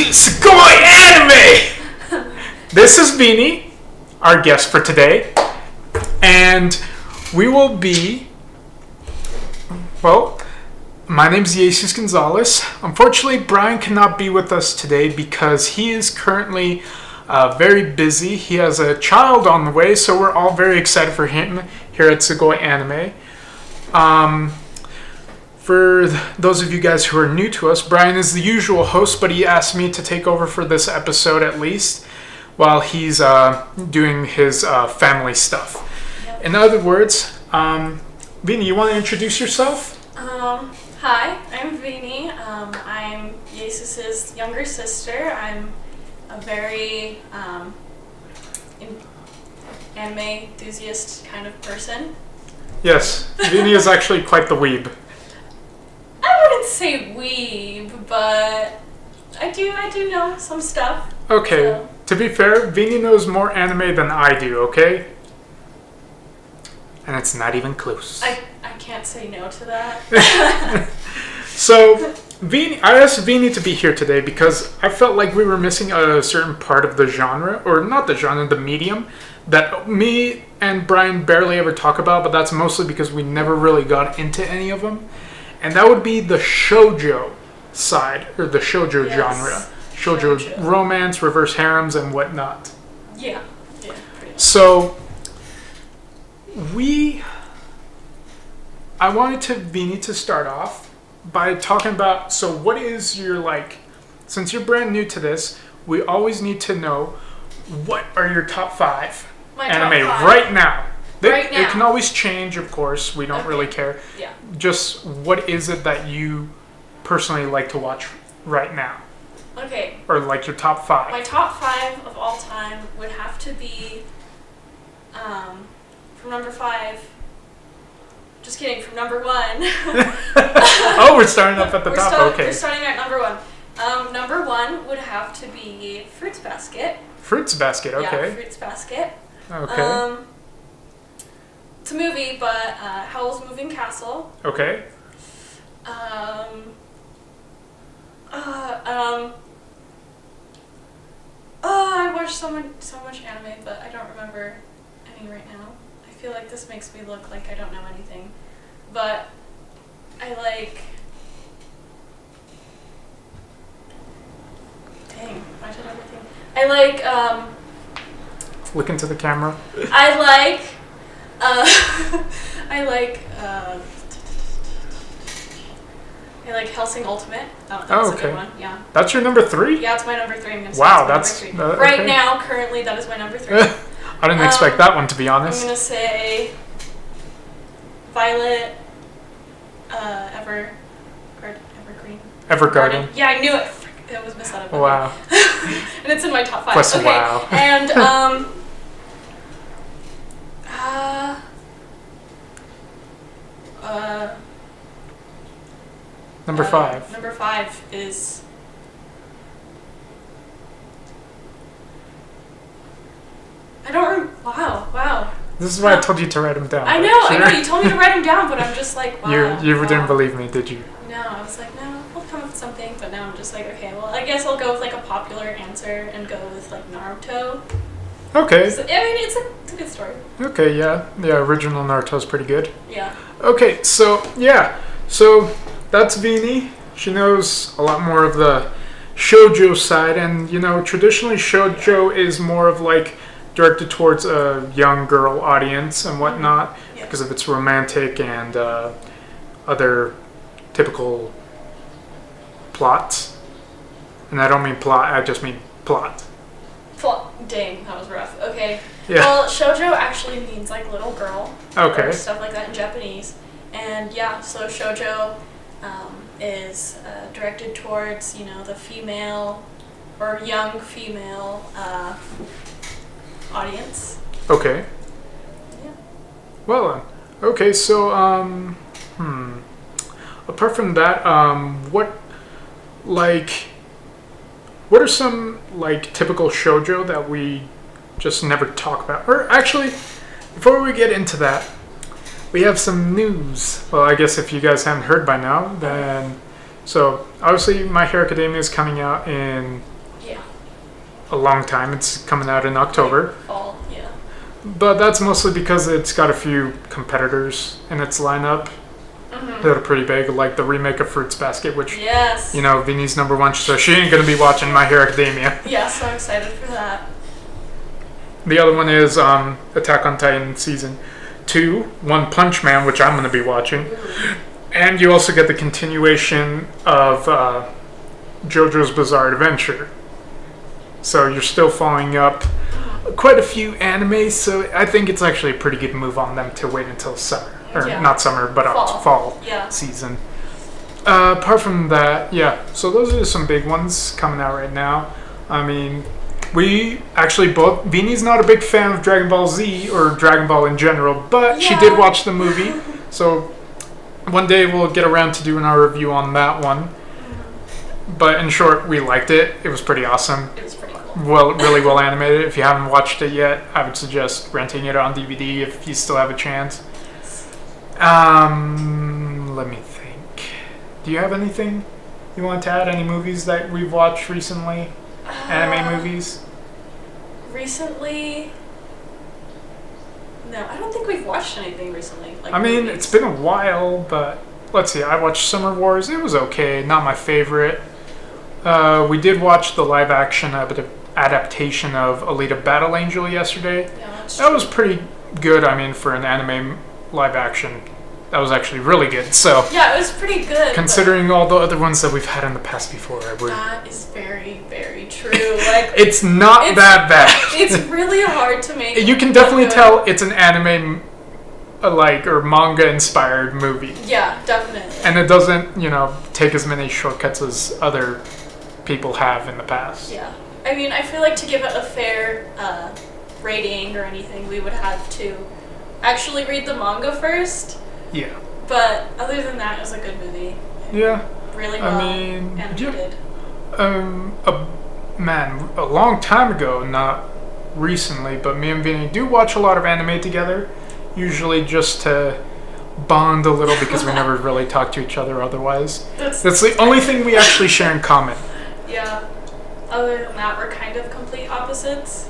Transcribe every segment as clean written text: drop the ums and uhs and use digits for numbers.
Sugoi Anime! This is Vini, our guest for today, and we will be, well, my name's Jesus Gonzalez. Unfortunately, Brian cannot be with us today because he is currently very busy. He has a child on the way, so we're all very excited for him here at Sugoi Anime. For those of you guys who are new to us, Brian is the usual host, but he asked me to take over for this episode at least while he's doing his family stuff. Yep. In other words, Vini, you want to introduce yourself? Hi, I'm Vini. I'm Jesus' younger sister. I'm a very anime enthusiast kind of person. Yes, Vini is actually quite the weeb. I wouldn't say weeb, but I do know some stuff. Okay, so. To be fair, Vini knows more anime than I do, okay? And it's not even close. I can't say no to that. So, I asked Vini to be here today because I felt like we were missing a certain part of the genre, or not the genre, the medium, that me and Brian barely ever talk about, but that's mostly because we never really got into any of them. And that would be the shoujo side, or the shoujo genre. Shoujo romance, reverse harems, and whatnot. Yeah, pretty much. So, I wanted Vini to start off by talking about, so what is your, since you're brand new to this, we always need to know, what are your top 5 anime top 5. right now? Right now. It can always change, of course. We don't really care. Yeah. Just what is it that you personally like to watch right now? Okay. Or your top 5. My top 5 of all time would have to be, from number 5. Just kidding. From number 1. Oh, we're starting up at the top. Okay. We're starting at number 1. Number 1 would have to be Fruits Basket. Fruits Basket. Okay. Yeah, Fruits Basket. Okay. It's a movie, but Howl's Moving Castle. Okay. I watched so much anime, but I don't remember any right now. I feel like this makes me look like I don't know anything, but I like. Dang, I did everything. I like. Look into the camera. I like. I like. I like Hellsing Ultimate. That's a good one. Yeah. That's your number 3? Yeah, it's my number 3. I'm gonna say wow, that's okay. Right now, currently, that is my number 3. I didn't expect that one, to be honest. I'm gonna say Violet, Evergreen. Evergarden. Yeah, I knew it. Frick, it was missed out of it. Wow. And it's in my top 5. Plus, okay. wow. And number 5. Number 5 is. I don't. Wow. This is why I told you to write them down. I know. You told me to write them down, but I'm just like, wow. You didn't believe me, did you? No, I was like, no, I'll come up with something. But now I'm just like, okay, well, I guess I'll go with a popular answer and go with Naruto. Okay. So, I mean, it's a good story. Okay, yeah. The original Naruto's pretty good. Yeah. Okay, so, yeah. So, that's Vini. She knows a lot more of the shoujo side. And, traditionally shoujo is more of directed towards a young girl audience and whatnot, because of its romantic and other typical plots. And I don't mean plot, I just mean plot. Dang, that was rough. Okay. Yeah. Well, shoujo actually means little girl. Okay. Or stuff like that in Japanese. And yeah, so shoujo is directed towards, the female or young female audience. Okay. Yeah. Well, okay, so, apart from that, what are some, typical shoujo that we just never talk about? Or, actually, before we get into that, we have some news. Well, I guess if you guys haven't heard by now, then... So, obviously, My Hero Academia is coming out in a long time. It's coming out in October. Fall, yeah. But that's mostly because it's got a few competitors in its lineup Mm-hmm. that are pretty big, like the remake of Fruits Basket, which, Yes. you know, Vinny's number one, so she ain't going to be watching My Hero Academia. Yeah, so I'm excited for that. The other one is Attack on Titan Season 2, One Punch Man, which I'm going to be watching. Ooh. And you also get the continuation of JoJo's Bizarre Adventure. So you're still following up quite a few animes, so I think it's actually a pretty good move on them to wait until summer. Or Yeah. not summer, but fall Yeah. season. Apart from that, yeah, so those are some big ones coming out right now. I mean, we actually both... Beanie's not a big fan of Dragon Ball Z or Dragon Ball in general, but she did watch the movie, so one day we'll get around to doing our review on that one. But in short, we liked it. It was pretty awesome. It was pretty cool. Well, really well animated. If you haven't watched it yet, I would suggest renting it on DVD if you still have a chance. Let me think. Do you have anything you want to add? Any movies that we've watched recently? Anime movies? Recently? No, I don't think we've watched anything recently. Like I mean, movies. it's been a while, but let's see. I watched Summer Wars. It was okay. Not my favorite. We did watch the live-action adaptation of Alita Battle Angel yesterday. Yeah, that's That true. was pretty good. I mean, for an anime live-action, that was actually really good. So, Yeah, it was pretty good. considering all the other ones that we've had in the past before, but we're... that is very, very true. Like, It's not It's- that bad. it's really hard to make. You can look definitely good. tell it's an anime, or manga-inspired movie. Yeah, definitely. And it doesn't, take as many shortcuts as other people have in the past. Yeah. I mean, I feel like to give it a fair rating or anything, we would have to actually read the manga first. Yeah. But other than that, it was a good movie. Yeah. Really well mean, animated. A long time ago, not recently, but me and Vinny do watch a lot of anime together, usually just to bond a little because we never really talk to each other otherwise. That's the only thing we actually share in common, Yeah. Other than that, we're kind of complete opposites.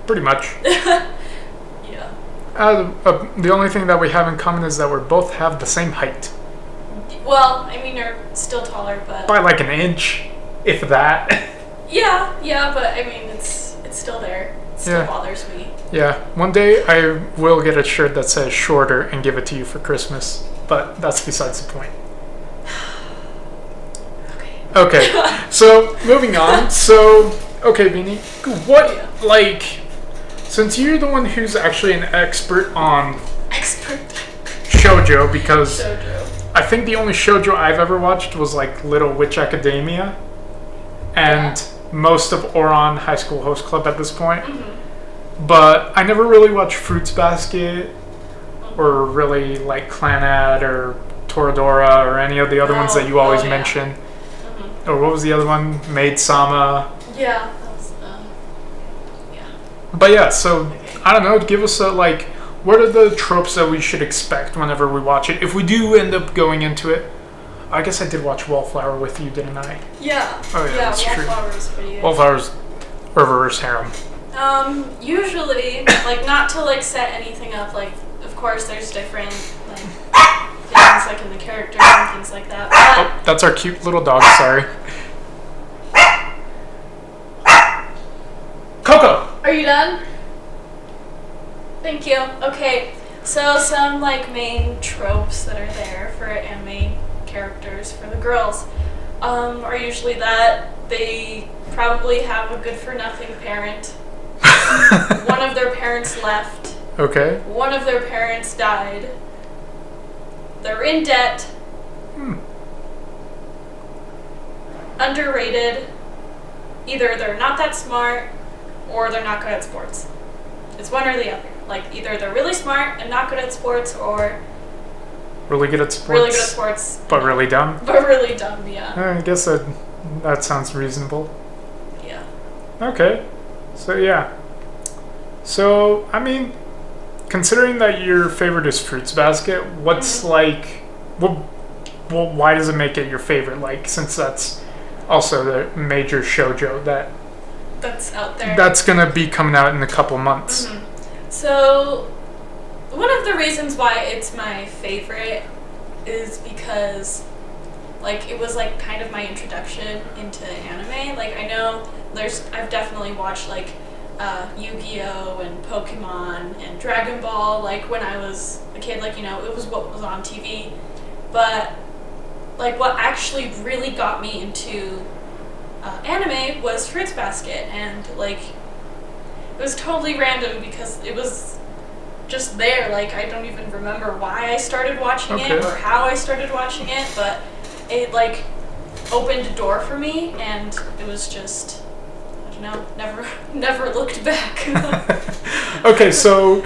pretty much. Yeah. The only thing that we have in common is that we both have the same height. Well, I mean, you're still taller, but By like an inch, if that. yeah, but I mean, it's still there. It still Yeah. bothers me. Yeah, one day I will get a shirt that says shorter and give it to you for Christmas, but that's besides the point. Okay. Okay, so moving on. Okay, Beanie, since you're the one who's actually an expert on Expert. shoujo, because Shojo. I think the only shoujo I've ever watched was like Little Witch Academia and most of Ouran High School Host Club at this point. Mm-hmm. But I never really watched Fruits Basket or really like Clanad or Toradora or any of the other ones that you always yeah. mention. Mm-hmm. Or what was the other one? Maid-sama. Yeah. That was, yeah. But yeah, so I don't know, give us what are the tropes that we should expect whenever we watch it? If we do end up going into it, I guess I did watch Wallflower with you, didn't I? Yeah. Oh, yeah, that's true. Wallflower was pretty good. Wallflower's reverse harem. Usually, not to set anything up, of course there's different things in the characters and things like that. Oh, that's our cute little dog, sorry. Coco! Are you done? Thank you. Okay, so some main tropes that are there for anime characters for the girls are usually that they probably have a good-for-nothing parent. One of their parents left. Okay. One of their parents died. They're in debt. Underrated. Either they're not that smart or they're not good at sports. It's one or the other. Either they're really smart and not good at sports, or Really good at sports. really good at sports But really dumb. but really dumb. Yeah. I guess that sounds reasonable. Yeah. Okay. So yeah. So I mean, considering that your favorite is Fruits Basket, what's why does it make it your favorite? Since that's also the major shoujo that that's out there. That's gonna be coming out in a couple months. So, one of the reasons why it's my favorite is because, like, it was like kind of my introduction into anime. Like, I know I've definitely watched like Yu-Gi-Oh! And Pokemon and Dragon Ball, like when I was a kid, like, you know, it was what was on TV. But like what actually really got me into anime was Fruits Basket, and like it was totally random because it was just there. Like, I don't even remember why I started watching it or how I started watching it, but it like opened a door for me, and it was just, I don't know, never looked back. Okay, so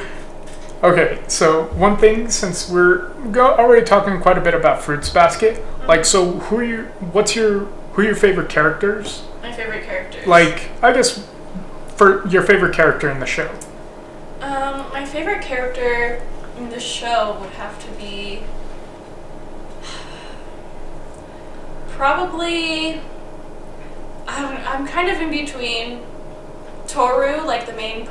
one thing, since we're already talking quite a bit about Fruits Basket, like, so who are your favorite characters? My favorite characters. Like, I guess for your favorite character in the show. My favorite character in the show would have to be probably, I'm kind of in between Toru, like the main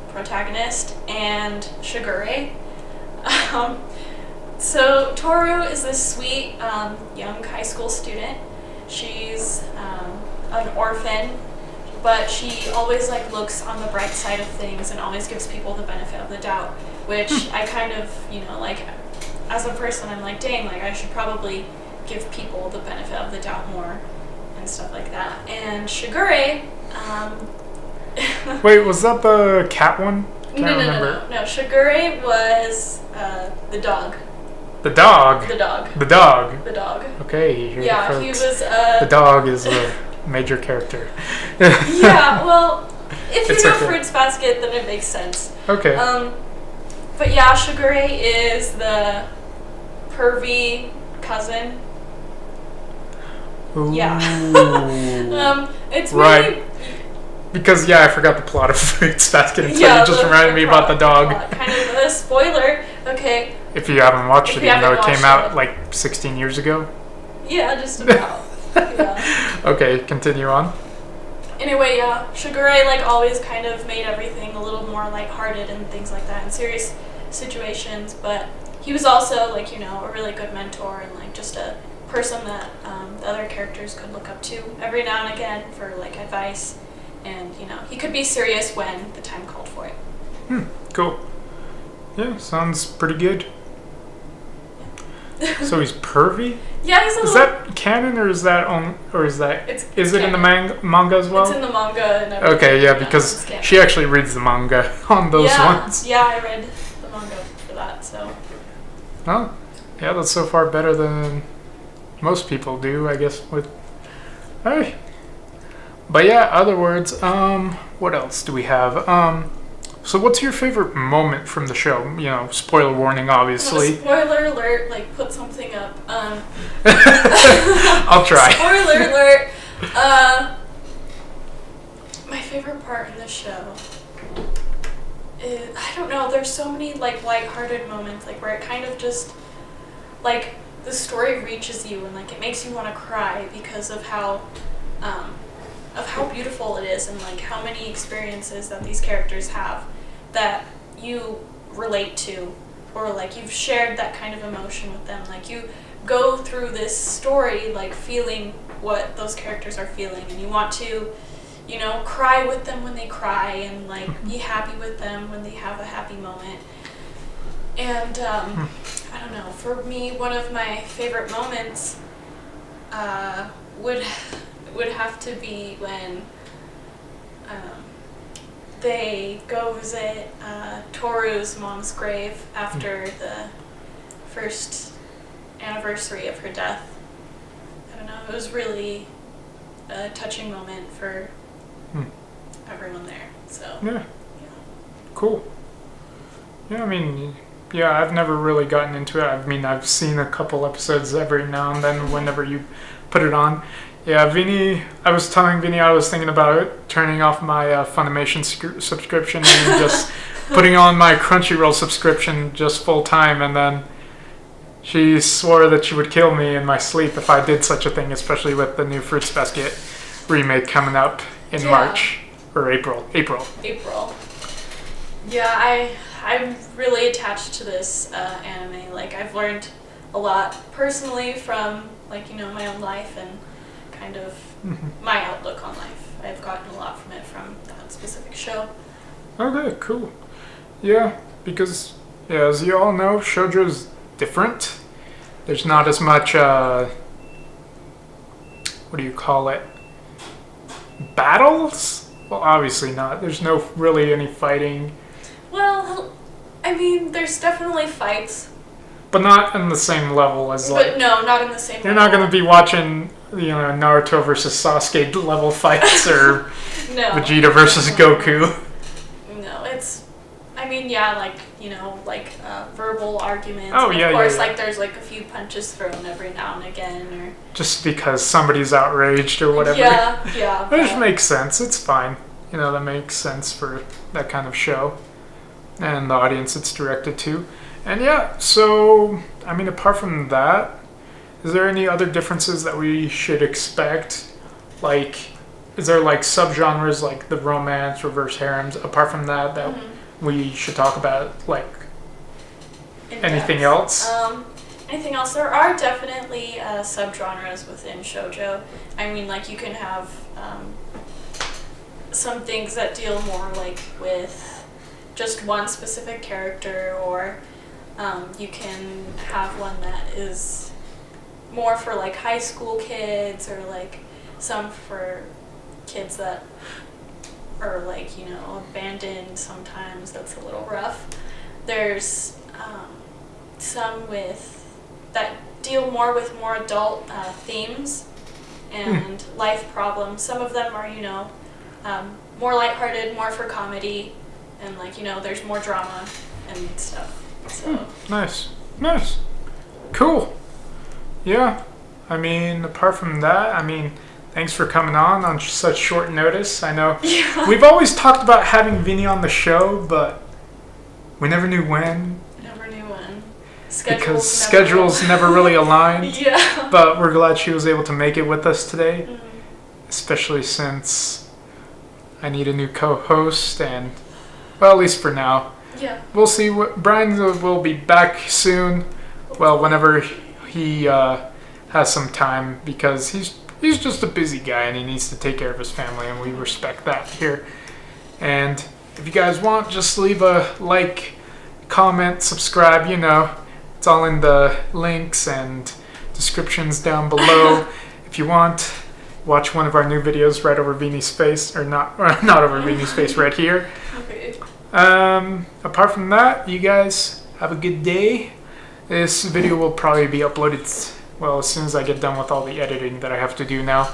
protagonist, and Sugoi. So Toru is this sweet young high school student. She's an orphan, but she always like looks on the bright side of things and always gives people the benefit of the doubt, which I kind of, you know, like as a person, I'm like, dang, like I should probably give people the benefit of the doubt more and stuff like that. And Sugoi, wait, was that the cat one? No. Sugoi was the dog. The dog? The dog. The dog. The dog. Okay. Yeah, he was. The dog is a major character. Yeah, well, if you know Fruits Basket, then it makes sense. Okay. But yeah, Sugoi is the pervy cousin. Ooh. Yeah. It's right. really. Because, yeah, I forgot the plot of Fruits Basket until you just reminded me about the dog. Kind of a spoiler. Okay. If you haven't watched it, even though it came out like 16 years ago. Yeah, just about. Yeah. Okay, continue on. Anyway, yeah, Sugoi like always kind of made everything a little more lighthearted and things like that in serious situations, but he was also like, you know, a really good mentor and like just a person that the other characters could look up to every now and again for like advice, and you know, he could be serious when the time called for it. Cool. Yeah, sounds pretty good. So he's pervy? Yeah, he's a little... Is that canon, or is that is it in the manga as well? It's in the manga and everything. Okay, yeah, because she actually reads the manga on those ones. Yeah, I read the manga for that, so. Oh, yeah, that's so far better than most people do, I guess. Hey. But yeah, other words, what else do we have? So what's your favorite moment from the show? You know, spoiler warning, obviously. Spoiler alert, like, put something up. I'll try. Spoiler alert. My favorite part in the show is, I don't know, there's so many, like, lighthearted moments, like, where it kind of just, like, the story reaches you and, like, it makes you want to cry because of how beautiful it is, and like how many experiences that these characters have that you relate to, or like you've shared that kind of emotion with them. Like you go through this story like feeling what those characters are feeling, and you want to, you know, cry with them when they cry, and like be happy with them when they have a happy moment. And I don't know, for me, one of my favorite moments would have to be when they go visit Toru's mom's grave after the first anniversary of her death. I don't know, it was really a touching moment for everyone there. So yeah. Cool. Yeah, I mean, yeah, I've never really gotten into it. I mean, I've seen a couple episodes every now and then whenever you put it on. Yeah, Vinny, I was telling Vinny I was thinking about it, turning off my Funimation subscription and just putting on my Crunchyroll subscription just full time, and then she swore that she would kill me in my sleep if I did such a thing, especially with the new Fruits Basket remake coming up in March. or April. April. April. Yeah, I'm really attached to this anime. Like, I've learned a lot personally from, like, you know, my own life and kind of my outlook on life. I've gotten a lot from it from that specific show. Okay, cool. Yeah, because, yeah, as you all know, shoujo's different. There's not as much, what do you call it? Battles? Well, obviously not. There's no really any fighting. Well, I mean, there's definitely fights. But not in the same level as, like... But no, not in the same You're level. not going to be watching, you know, Naruto versus Sasuke level fights or No. Vegeta versus Goku. No, it's... I mean, yeah, like, you know, like verbal arguments. Oh, and yeah, of course, yeah. like, there's, like, a few punches thrown every now and again, or... Just because somebody's outraged or whatever. Yeah. Which makes sense. It's fine. You know, that makes sense for that kind of show. And the audience it's directed to. And yeah, so, I mean, apart from that, is there any other differences that we should expect? Like, is there, like, subgenres like the romance, reverse harems, apart from that, we should talk about, like, anything else? Anything else? There are definitely subgenres within shoujo. I mean, like, you can have some things that deal more, like, with just one specific character, or you can have one that is more for, like, high school kids, or, like, some for kids that are, like, you know, abandoned sometimes. That's a little rough. There's some that deal more with more adult themes and life problems. Some of them are, you know, more lighthearted, more for comedy, and, like, you know, there's more drama and stuff. So Nice. Cool. Yeah. I mean, apart from that, I mean, thanks for coming on such short notice. I know we've always talked about having Vinny on the show, but we never knew when. Because schedules never really aligned. Yeah. But we're glad she was able to make it with us today, especially since I need a new co-host, and, well, at least for now. Yeah. We'll see. Brian will be back soon. Well, whenever he has some time, because he's just a busy guy and he needs to take care of his family, and we respect that here. And if you guys want, just leave a like, comment, subscribe. You know, it's all in the links and descriptions down below. If you want, watch one of our new videos right over Vini's face, or not over Vini's face, right here. Okay. Apart from that, you guys have a good day. This video will probably be uploaded, well, as soon as I get done with all the editing that I have to do now.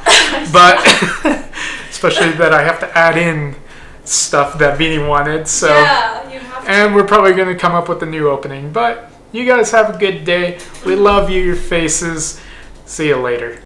But especially that I have to add in stuff that Vini wanted. So Yeah, you have to. And we're probably going to come up with a new opening. But you guys have a good day. We love you, your faces. See you later.